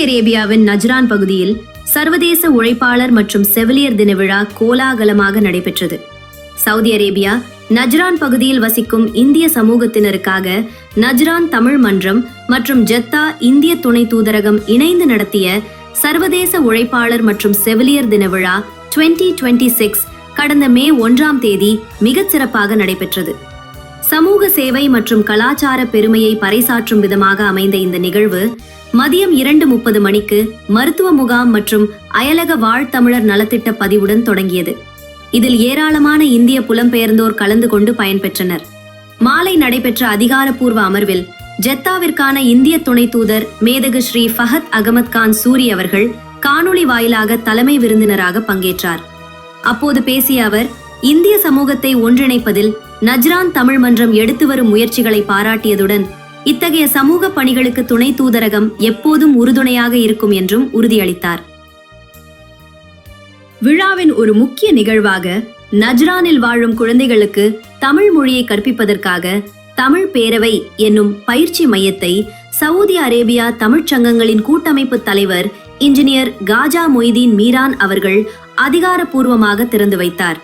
அரேபியாவின் நஜ்ரான் பகுதியில் சர்வதேச உழைப்பாளர் மற்றும் செவிலியர் தின விழா கோலாகலமாக நடைபெற்றது. சவுதி அரேபியா நஜ்ரான் பகுதியில் வசிக்கும் இந்திய சமூகத்தினருக்காக நஜ்ரான் தமிழ் மன்றம் மற்றும் ஜெத்தா இந்திய துணை தூதரகம் இணைந்து நடத்திய சர்வதேச உழைப்பாளர் மற்றும் செவிலியர் தின விழா 2026 கடந்த மே 1ஆம் தேதி மிகச் சிறப்பாக நடைபெற்றது. சமூக சேவை மற்றும் கலாச்சார பெருமையை பறைசாற்றும் விதமாக அமைந்த இந்த நிகழ்வு மதியம் 2:30 மணிக்கு மருத்துவ முகாம் மற்றும் அயலக வாழ்த்தமிழர் நலத்திட்ட பதிவுடன் தொடங்கியது. இதில் ஏராளமான இந்திய புலம்பெயர்ந்தோர் கலந்து கொண்டு பயன்பெற்றனர். மாலை நடைபெற்ற அதிகாரப்பூர்வ அமர்வில் ஜெத்தாவிற்கான இந்திய துணை தூதர் மேதகு ஸ்ரீ ஃபஹத் அகமது கான் சூரி அவர்கள் காணொளி வாயிலாக தலைமை விருந்தினராக பங்கேற்றார். அப்போது பேசிய அவர், இந்திய சமூகத்தை ஒன்றிணைப்பதில் நஜ்ரான் தமிழ் மன்றம் எடுத்து வரும் முயற்சிகளை பாராட்டியதுடன் இத்தகைய சமூக பணிகளுக்கு துணை தூதரகம் எப்போதும் உறுதுணையாக இருக்கும் என்றும் உறுதியளித்தார். விழாவின் ஒரு முக்கிய நிகழ்வாக நஜ்ரானில் வாழும் குழந்தைகளுக்கு தமிழ் மொழியை கற்பிப்பதற்காக தமிழ் பேரவை என்னும் பயிற்சி மையத்தை சவுதி அரேபியா தமிழ்ச் சங்கங்களின் கூட்டமைப்பு தலைவர் இன்ஜினியர் காஜா மொய்தீன் மீரான் அவர்கள் அதிகாரப்பூர்வமாக திறந்து வைத்தார்.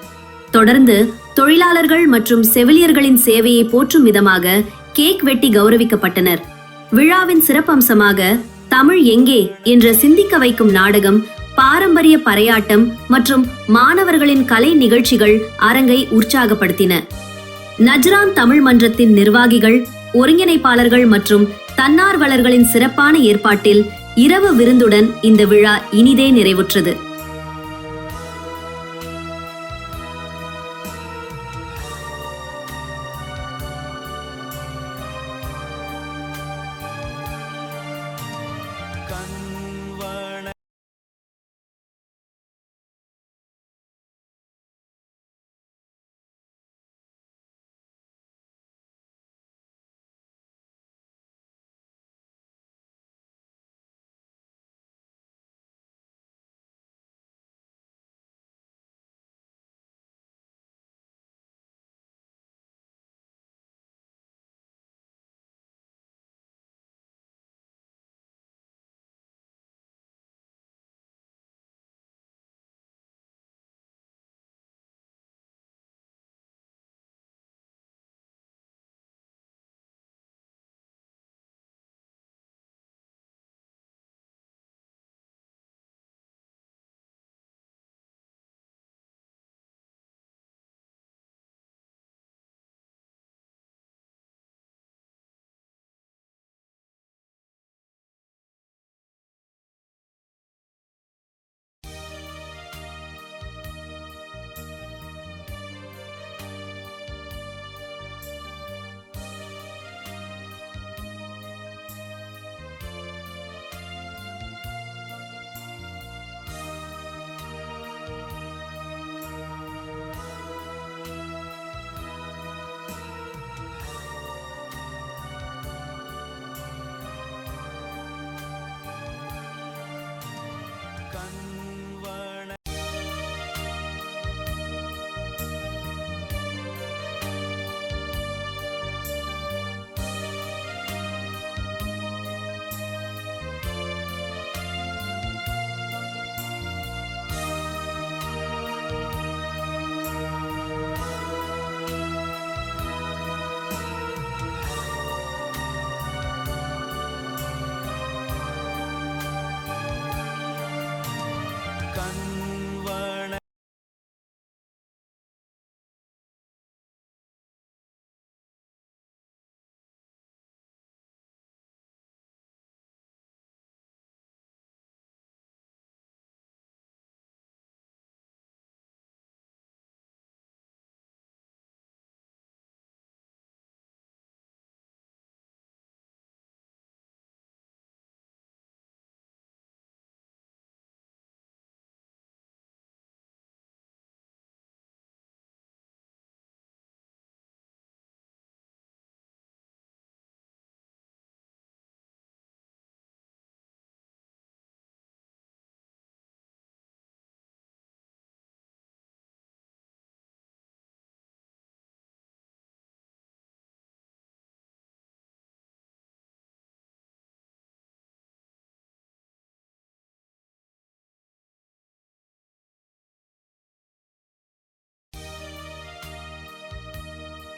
தொடர்ந்து தொழிலாளர்கள் மற்றும் செவிலியர்களின் சேவையை போற்றும் விதமாக கேக் வெட்டி கௌரவிக்கப்பட்டனர். விழாவின் சிறப்பம்சமாக தமிழ் எங்கே என்ற சிந்திக்க வைக்கும் நாடகம், பாரம்பரிய பறையாட்டம் மற்றும் மாணவர்களின் கலை நிகழ்ச்சிகள் அரங்கை உற்சாகப்படுத்தின. நஜ்ரான் தமிழ் மன்றத்தின் நிர்வாகிகள், ஒருங்கிணைப்பாளர்கள் மற்றும் தன்னார்வலர்களின் சிறப்பான ஏற்பாட்டில் இரவு விருந்துடன் இந்த விழா இனிதே நிறைவுற்றது.